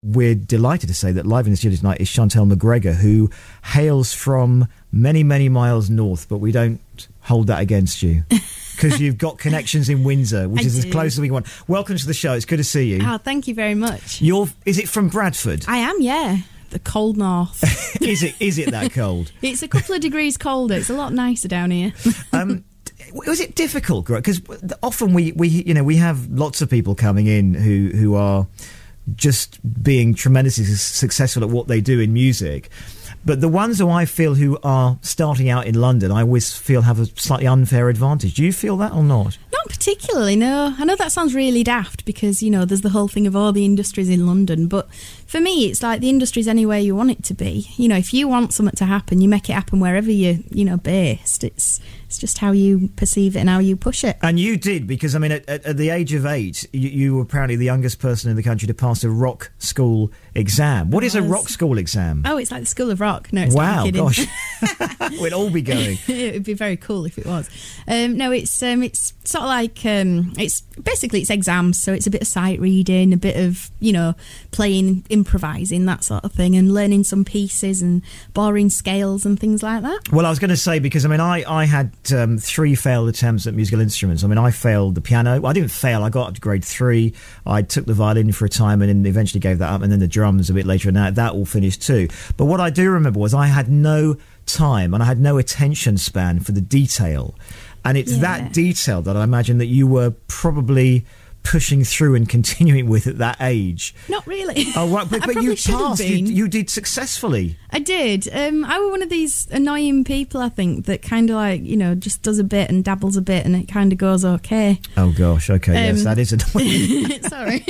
We're delighted to say that live in the studio tonight is Chantel McGregor, who hails from many, many miles north, but we don't hold that against you because you've got connections in Windsor, which is as close as we want. Welcome to the show. It's good to see you. Oh, thank you very much. Is it from Bradford? I am, yeah. The cold north. Is it that cold? It's a couple of degrees colder. It's a lot nicer down here. Was it difficult? Because often we have lots of people coming in who are just being tremendously successful at what they do in music. But the ones who I feel who are starting out in London, I always feel have a slightly unfair advantage. Do you feel that or not? Not particularly, no. I know that sounds really daft because, there's the whole thing of all the industries in London. But for me, it's like the industry's anywhere you want it to be. If you want something to happen, you make it happen wherever you're based. It's just how you perceive it and how you push it. And you did, because, at the age of 8, you were apparently the youngest person in the country to pass a rock school exam. What is a rock school exam? Oh, it's like the School of Rock. No, it's wow, not kidding. Gosh. We'd all be going. It would be very cool if it was. No, it's sort of like, it's exams, so it's a bit of sight reading, a bit of, playing, improvising, that sort of thing, and learning some pieces and boring scales and things like that. Well, I was going to say, because, I had 3 failed attempts at musical instruments. I failed the piano. Well, I didn't fail. I got up to grade 3. I took the violin for a time and then eventually gave that up, and then the drums a bit later, and that all finished too. But what I do remember was I had no time and I had no attention span for the detail. And it's that detail that I imagine that you were probably pushing through and continuing with at that age. Not really. Oh, right, but you passed. You did successfully. I did. I was one of these annoying people, I think, that kind of just does a bit and dabbles a bit and it kind of goes okay. Oh gosh, okay, yes, that is annoying. Sorry.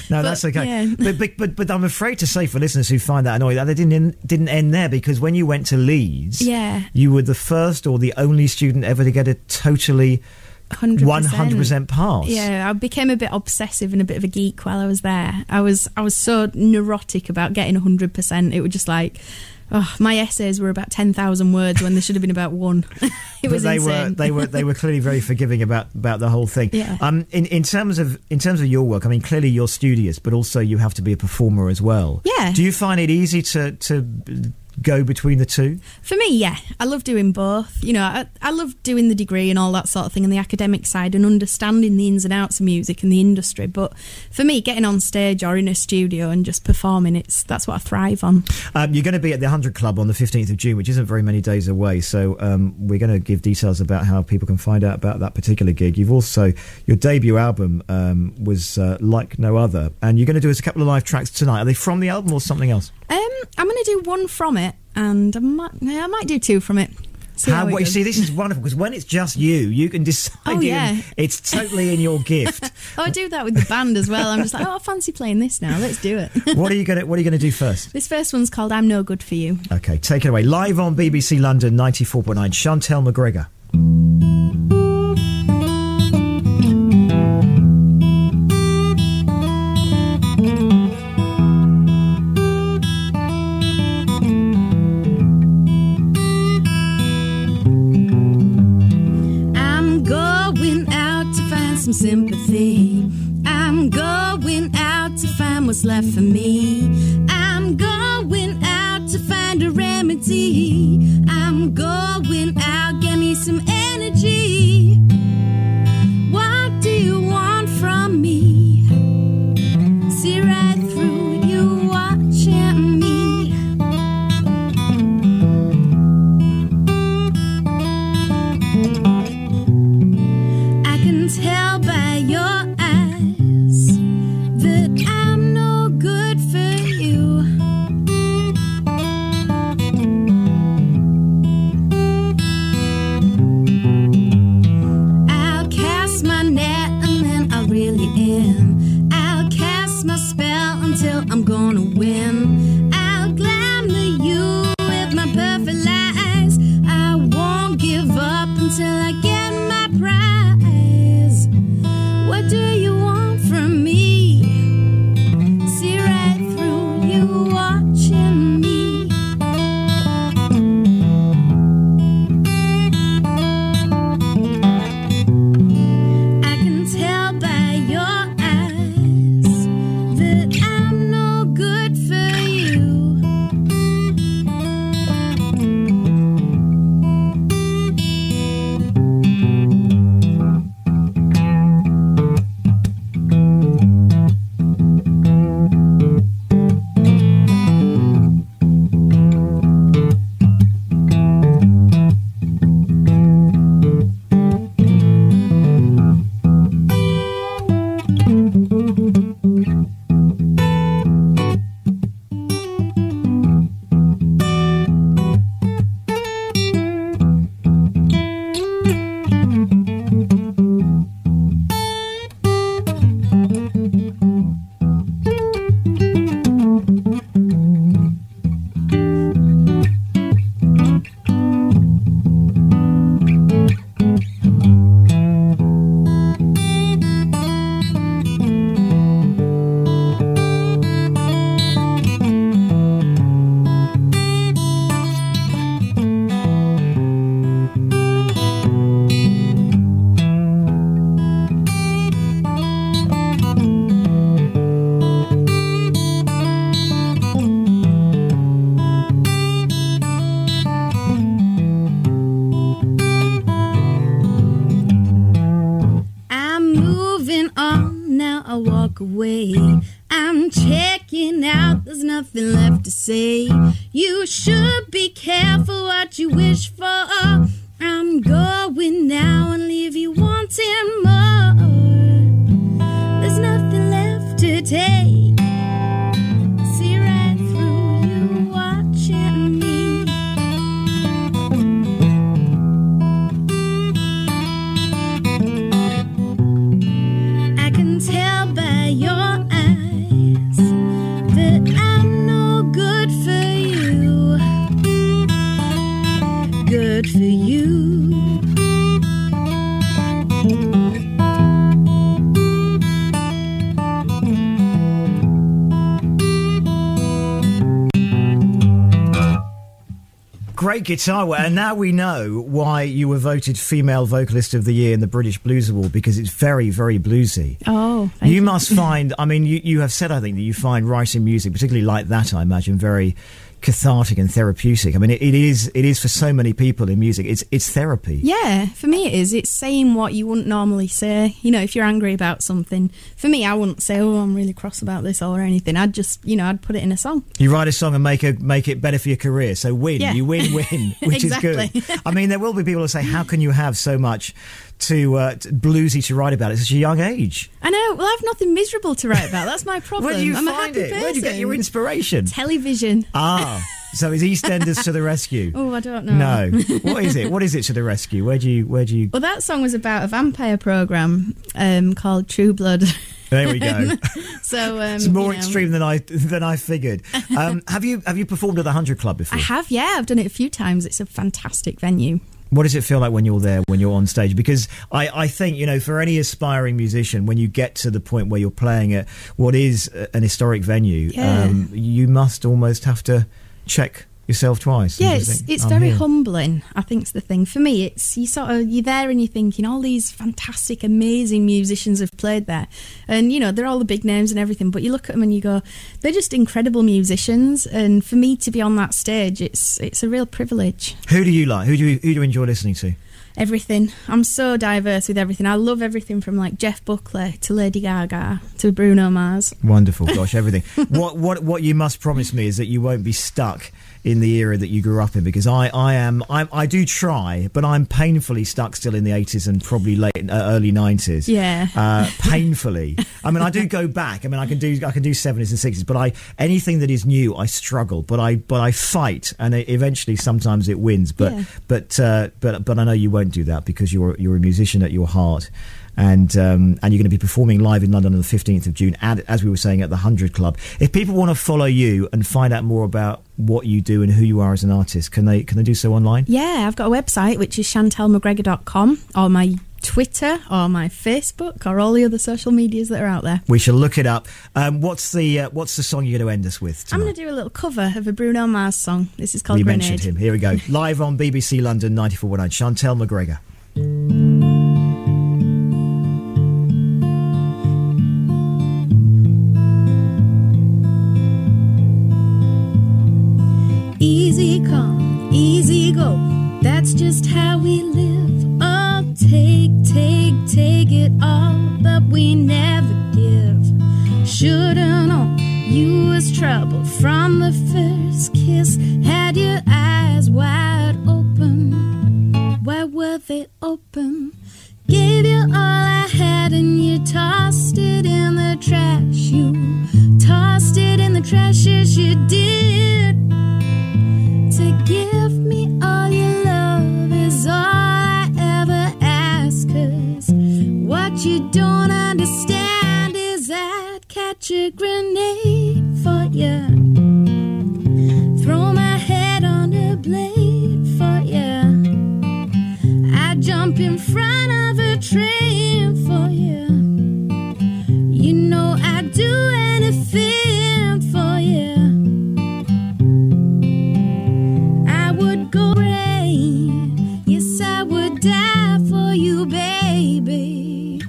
No, that's okay. Yeah. But I'm afraid to say for listeners who find that annoying, that it didn't end there, because when you went to Leeds, you were the first or the only student ever to get a totally 100% pass. Yeah, I became a bit obsessive and a bit of a geek while I was there. I was so neurotic about getting 100%. It was just like, my essays were about 10,000 words when they should have been about 1. It was insane. They were clearly very forgiving about the whole thing. Yeah. In terms of your work, clearly you're studious, but also you have to be a performer as well. Yeah. Do you find it easy to go between the two? For me, yeah. I love doing both. I love doing the degree and all that sort of thing and the academic side and understanding the ins and outs of music and the industry. But for me, getting on stage or in a studio and just performing, that's what I thrive on. You're going to be at the 100 Club on the 15th of June, which isn't very many days away. So we're going to give details about how people can find out about that particular gig. You've also, your debut album was Like No Other, and you're going to do us a couple of live tracks tonight. Are they from the album or something else? I'm going to do one from it, and I might do 2 from it. You see, this is wonderful, because when it's just you can decide. Oh, yeah. It's totally in your gift. I do that with the band as well. I'm just like, I fancy playing this now. Let's do it. What are you going to do first? This first one's called I'm No Good For You. Okay, take it away. Live on BBC London 94.9, Chantel McGregor. Some sympathy. I'm going out to find what's left for me. I'm going out to find a remedy. I'm going out, get me some energy. What do you want from me? See right through you watching me. I can tell by your eyes that I'm no good for you. I'll cast my net and then I'll reel you in. I'll cast my spell until I'm gonna win. I'll glamour you with my perfect lies. I won't give up until I get my prize. What do you want from me? See right through you watching me. I can tell by your eyes that I'm no good away. I'm checking out, there's nothing left to say. You should be careful what you wish for. I'm going now and leave you wanting more. There's nothing left to take. See right through you watching me. I can tell by your eyes that I'm no good for you. Good for you. Great guitar work, and now we know why you were voted Female Vocalist of the Year in the British Blues Award, because it's very, very bluesy. Oh, you must find, I mean, you have said, I think, that you find writing music, particularly like that, I imagine, very cathartic and therapeutic. I mean, it is for so many people in music. It's therapy. Yeah, for me it is. It's saying what you wouldn't normally say. You know, if you're angry about something, for me, I wouldn't say, "Oh, I'm really cross about this" or anything. I'd just, I'd put it in a song. You write a song and make it better for your career. So you win, which exactly. is good. I mean, there will be people who say, "How can you have so much bluesy to write about at such a young age?" I know. Well, I have nothing miserable to write about. That's my problem. Where do you I'm find a happy it? person. Where do you get your inspiration? Television. So is EastEnders to the rescue? Oh, I don't know. No. What is it? What is it to the rescue? Where do you? Well, that song was about a vampire program called True Blood. There we go. So it's more extreme than I figured. Have you performed at the 100 Club before? I have. Yeah, I've done it a few times. It's a fantastic venue. What does it feel like when you're there, when you're on stage? Because I think, for any aspiring musician, when you get to the point where you're playing at what is an historic venue, you must almost have to check yourself twice. Yeah, it's very humbling, I think's the thing. For me, it's you're there and you're thinking all these fantastic, amazing musicians have played there. And, they're all the big names and everything, but you look at them and you go, they're just incredible musicians. And for me to be on that stage, it's a real privilege. Who do you like? Who do you enjoy listening to? Everything. I'm so diverse with everything. I love everything from like Jeff Buckley to Lady Gaga to Bruno Mars. Wonderful, gosh, everything. What you must promise me is that you won't be stuck in the era that you grew up in, because I do try, but I'm painfully stuck still in the 80s and probably early 90s. Yeah. Painfully. I mean, I do go back. I mean, I can do 70s and 60s, but anything that is new, I struggle. But I fight, and eventually, sometimes it wins. But I know you won't do that, because you're a musician at your heart. And you're going to be performing live in London on the 15th of June, and as we were saying, at the 100 Club. If people want to follow you and find out more about what you do and who you are as an artist, can they do so online? Yeah, I've got a website, which is chantelmcgregor.com, or my Twitter or my Facebook or all the other social medias that are out there. We shall look it up. What's the song you're going to end us with tonight? I'm going to do a little cover of a Bruno Mars song. This is called Grenade. We mentioned him. Here we go. Live on BBC London 94.9. Chantel McGregor. Easy come, easy go, that's just how we live. Oh, take it all, but we never give. Should've known you was trouble from the first kiss. Had your eyes wide open, why were they open? Gave you all I had and you tossed it in the trash. You tossed it in the trash, yes you did. To give me all your love is all I ever ask, 'cause what you don't understand is I'd catch a grenade for you, throw my head on a blade for you, I'd jump in front of a train for you, I'd do anything for you. Die for you, baby,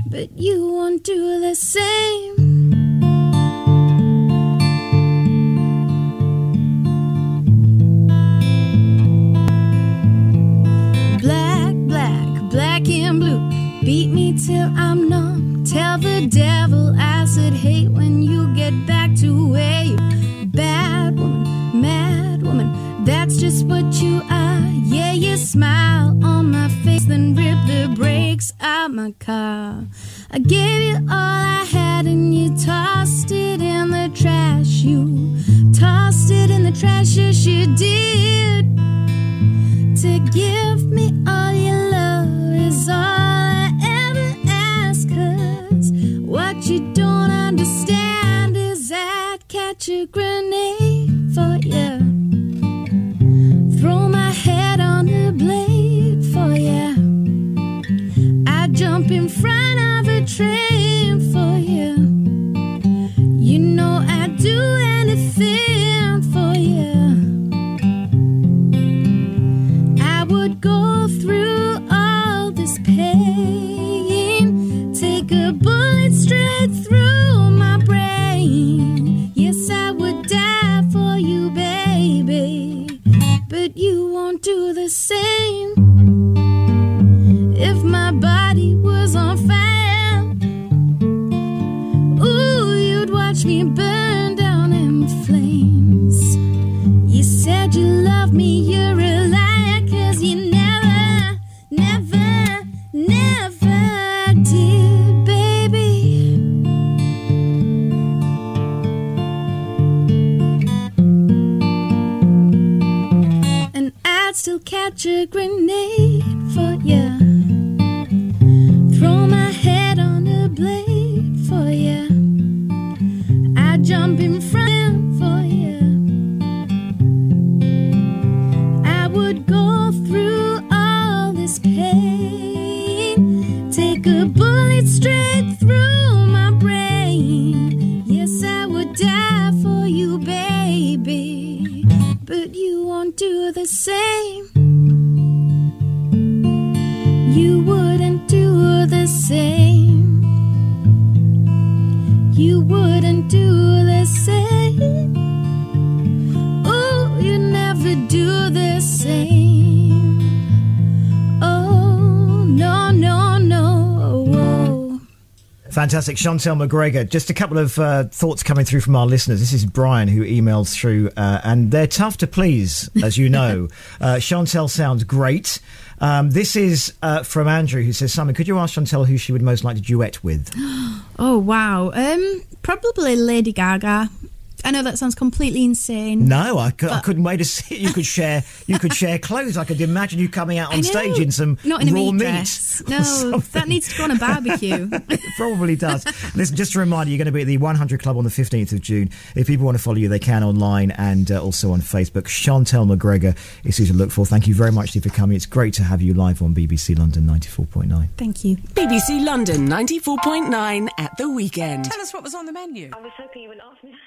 but you won't do the same. my car. I gave you all I had and you tossed it in the trash. You tossed it in the trash, yes you did. To give me all your love is all I ever ask, 'cause what you don't understand is I'd catch a grenade for you, throw my head on the blade for you, I'd jump in front of a train for you. You know I'd do anything for you. I would go through all this pain, take a bullet straight through my brain. Yes, I would die for you, baby, but you won't do the same. If my body was on fire, ooh, you'd watch me burn down in flames. You said you loved me, you're a liar, 'cause you never, never, never did, baby. And I'd still catch a grenade for you, throw my head on a blade for you, I'd jump in front for you. I would go through all this pain, take a bullet straight through my brain. Yes, I would die for you, baby, but you won't do the same. You wouldn't do the same. You wouldn't do the same. Oh, you never do the same. Oh, no, no, no. Oh. Fantastic. Chantel McGregor. Just a couple of thoughts coming through from our listeners. This is Brian who emails through, and they're tough to please, as you know. Chantel sounds great. This is from Andrew, who says, Simon, could you ask Chantel who she would most like to duet with? Oh, wow. Probably Lady Gaga. I know that sounds completely insane. No, I couldn't wait to see it. You could share clothes. I could imagine you coming out on stage in some not in a raw meat meat. Dress. No, that needs to go on a barbecue. It probably does. Listen, just a reminder, you're going to be at the 100 Club on the 15th of June. If people want to follow you, they can online and also on Facebook. Chantel McGregor is who to look for. Thank you very much, Steve, for coming. It's great to have you live on BBC London 94.9. Thank you. BBC London 94.9 at the weekend. Tell us what was on the menu. I was hoping you wouldn't ask me that.